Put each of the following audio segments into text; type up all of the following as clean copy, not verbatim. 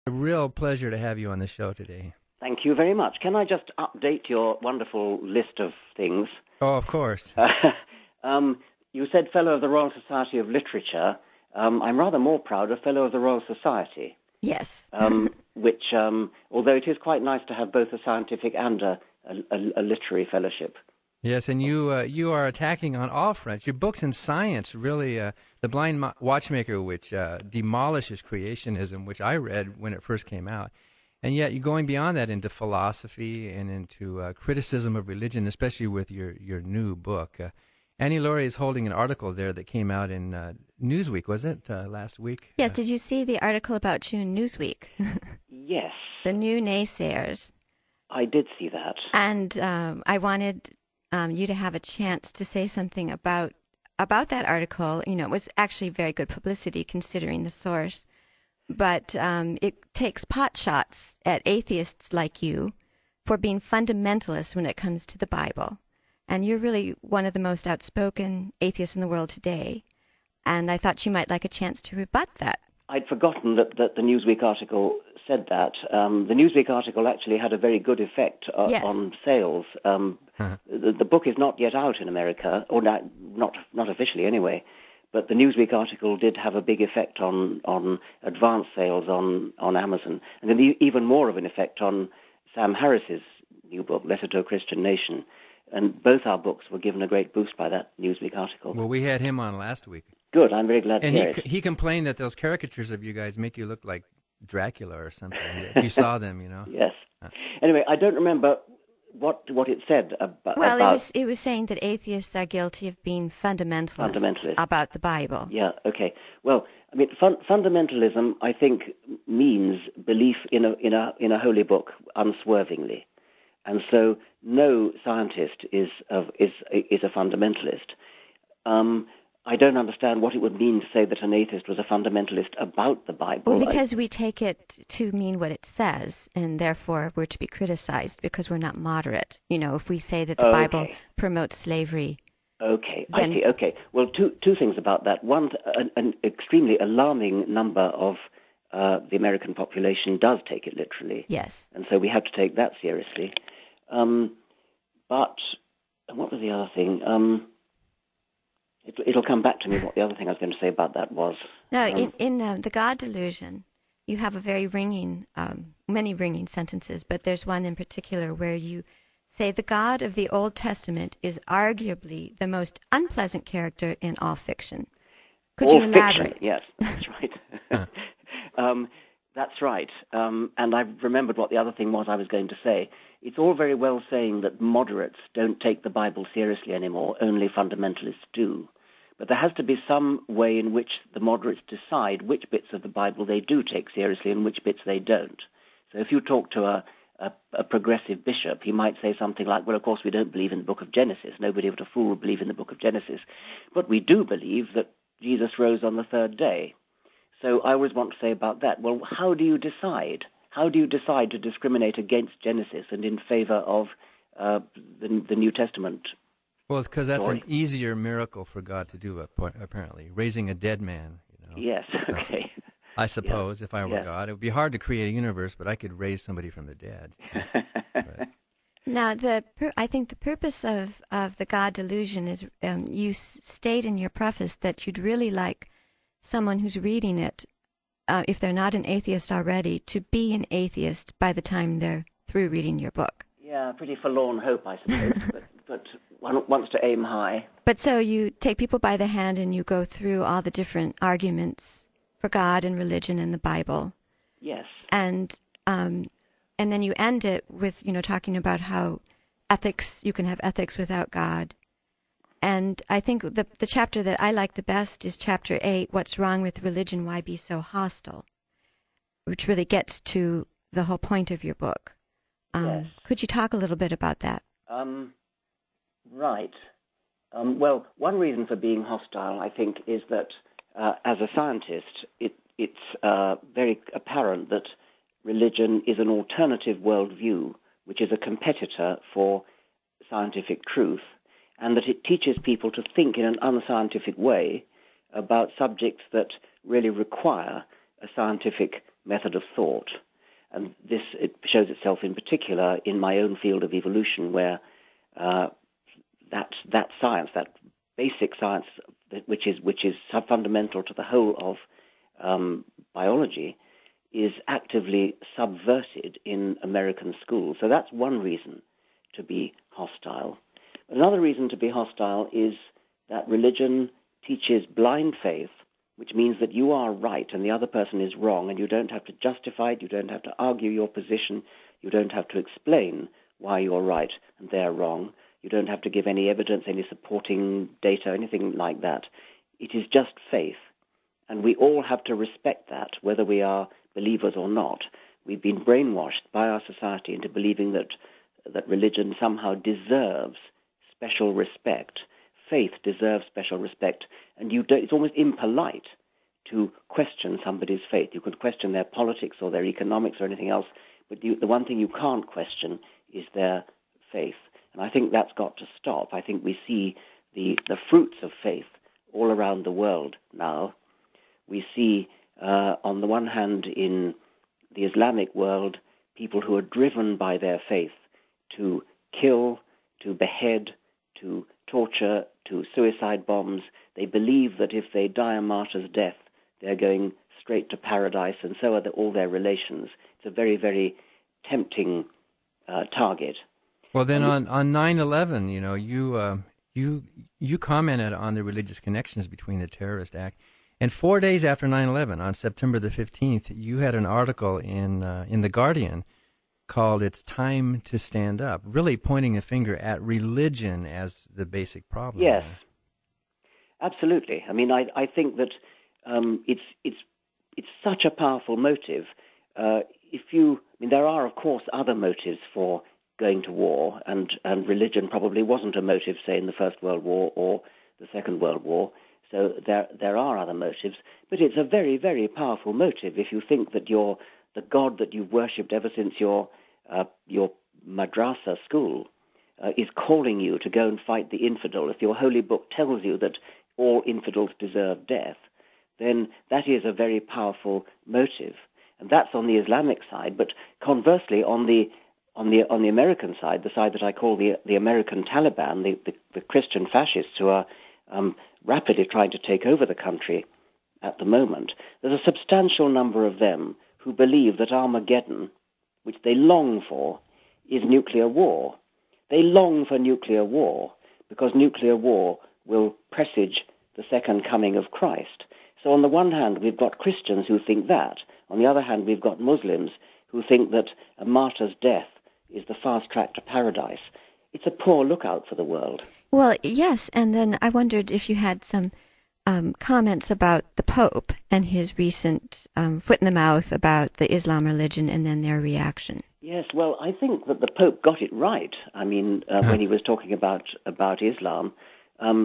A real pleasure to have you on the show today. Thank you very much. Can I just update your wonderful list of things? Oh, of course. You said Fellow of the Royal Society of Literature. I'm rather more proud of Fellow of the Royal Society. Yes. Which, although it is quite nice to have both a scientific and a literary fellowship. Yes, and you are attacking on all fronts. Your books in science, really, The Blind Watchmaker, which demolishes creationism, which I read when it first came out. And yet you're going beyond that into philosophy and into criticism of religion, especially with your new book. Annie Laurie is holding an article there that came out in Newsweek, was it, last week? Yes, did you see the article about you in Newsweek? Yes. The new naysayers. I did see that. And I wanted you to have a chance to say something about that article. You know, it was actually very good publicity considering the source. But it takes pot shots at atheists like you for being fundamentalists when it comes to the Bible. And you're really one of the most outspoken atheists in the world today. And I thought you might like a chance to rebut that. I'd forgotten that the Newsweek article said that. The Newsweek article actually had a very good effect on sales. The book is not yet out in America, or not officially anyway. But the Newsweek article did have a big effect on advance sales on Amazon, and then even more of an effect on Sam Harris's new book, Letter to a Christian Nation. And both our books were given a great boost by that Newsweek article. Well, we had him on last week. Good, I'm very glad to hear it. And he complained that those caricatures of you guys make you look like Dracula or something. If you saw them, you know. Yes. Anyway, I don't remember what it said about... Well, it was saying that atheists are guilty of being fundamentalists about the Bible. Yeah, okay. Well, I mean, fundamentalism, I think, means belief in a holy book unswervingly. And so no scientist is a fundamentalist. I don't understand what it would mean to say that an atheist was a fundamentalist about the Bible. Well, because we take it to mean what it says, and therefore we're to be criticized because we're not moderate. You know, if we say that the Bible promotes slavery. Okay, I see. Okay. Well, two things about that. One, an extremely alarming number of the American population does take it literally. Yes. And so we have to take that seriously. But what was the other thing? It'll come back to me what the other thing I was going to say about that was. No, in The God Delusion, you have a very many ringing sentences, but there's one in particular where you say the God of the Old Testament is arguably the most unpleasant character in all fiction. Could you elaborate? Fiction, yes, that's right. That's right. And I've remembered what the other thing was I was going to say. It's all very well saying that moderates don't take the Bible seriously anymore, only fundamentalists do. But there has to be some way in which the moderates decide which bits of the Bible they do take seriously and which bits they don't. So if you talk to a progressive bishop, he might say something like, well, of course, we don't believe in the book of Genesis. Nobody but a fool would believe in the book of Genesis. But we do believe that Jesus rose on the third day. So I always want to say about that, well, how do you decide? How do you decide to discriminate against Genesis and in favor of the New Testament? Well, it's because that's an easier miracle for God to do, apparently, raising a dead man. You know? Yes, okay. I suppose if I were God, it would be hard to create a universe, but I could raise somebody from the dead. Now, I think the purpose of the God Delusion is you state in your preface that you'd really like someone who's reading it, if they're not an atheist already, to be an atheist by the time they're through reading your book. Yeah, pretty forlorn hope, I suppose, but one wants to aim high. But so you take people by the hand and you go through all the different arguments for God and religion and the Bible. Yes. And then you end it with, talking about how you can have ethics without God. And I think the chapter that I like the best is chapter 8, What's Wrong with Religion, Why Be So Hostile? Which really gets to the whole point of your book. Yes. Could you talk a little bit about that? Right. Well, one reason for being hostile, I think, is that as a scientist, it's very apparent that religion is an alternative worldview, which is a competitor for scientific truth, and that it teaches people to think in an unscientific way about subjects that really require a scientific method of thought. And it shows itself in particular in my own field of evolution, where that science, that basic science, which is fundamental to the whole of biology, is actively subverted in American schools. So that's one reason to be hostile. Another reason to be hostile is that religion teaches blind faith, which means that you are right and the other person is wrong, and you don't have to justify it, you don't have to argue your position, you don't have to explain why you're right and they're wrong, you don't have to give any evidence, any supporting data, anything like that. It is just faith, and we all have to respect that, whether we are believers or not. We've been brainwashed by our society into believing that religion somehow deserves special respect. Faith deserves special respect, and it's almost impolite to question somebody's faith. You could question their politics or their economics or anything else, but the one thing you can't question is their faith. And I think that's got to stop. I think we see the fruits of faith all around the world now. We see, on the one hand, in the Islamic world, people who are driven by their faith to kill, to behead, to torture, to suicide bombs. They believe that if they die a martyr's death, they're going straight to paradise, and so are all their relations. It's a very, very tempting target. Well, then on 9/11, you commented on the religious connections between the terrorist act, and 4 days after 9/11, on September the 15th, you had an article in The Guardian called "It's Time to Stand Up," really pointing a finger at religion as the basic problem. Yes, absolutely. I mean, I think that it's such a powerful motive. There are, of course, other motives for going to war, and religion probably wasn't a motive, say, in the First World War or the Second World War. So there are other motives, but it's a very, very powerful motive if you think that the God that you've worshipped ever since your madrasa school is calling you to go and fight the infidel. If your holy book tells you that all infidels deserve death, then that is a very powerful motive, and that's on the Islamic side. But conversely, on the American side, the side that I call the American Taliban, the Christian fascists who are rapidly trying to take over the country at the moment, there's a substantial number of them who believe that Armageddon, which they long for, is nuclear war. They long for nuclear war because nuclear war will presage the second coming of Christ. So on the one hand, we've got Christians who think that. On the other hand, we've got Muslims who think that a martyr's death is the fast track to paradise. It's a poor lookout for the world. Well, yes, and then I wondered if you had some comments about the Pope and his recent foot in the mouth about the Islam religion and then their reaction. Yes, well, I think that the Pope got it right. I mean, when he was talking about Islam,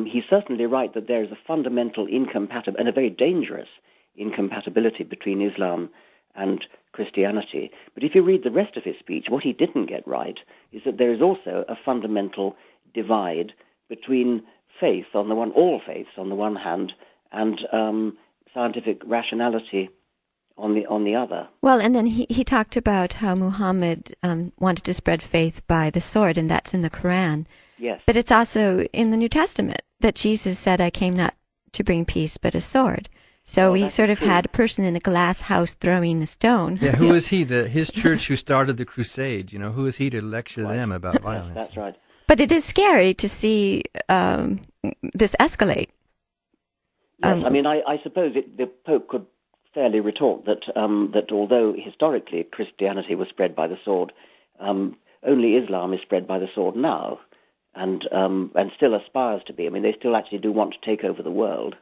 he's certainly right that there is a fundamental incompatibility, and a very dangerous incompatibility between Islam and Christianity. But if you read the rest of his speech, what he didn't get right is that there is also a fundamental divide between faith on the one, all faiths on the one hand, and scientific rationality on the other. Well, and then he talked about how Muhammad wanted to spread faith by the sword, and that's in the Quran. Yes. But it's also in the New Testament that Jesus said, "I came not to bring peace, but a sword." So he sort of had a person in a glass house throwing a stone. Yeah, who is he? His church who started the Crusades. Who is he to lecture them about violence? That's right. But it is scary to see this escalate. Yes, I mean, I suppose the Pope could fairly retort that although historically Christianity was spread by the sword, only Islam is spread by the sword now, and still aspires to be. I mean, they still actually do want to take over the world.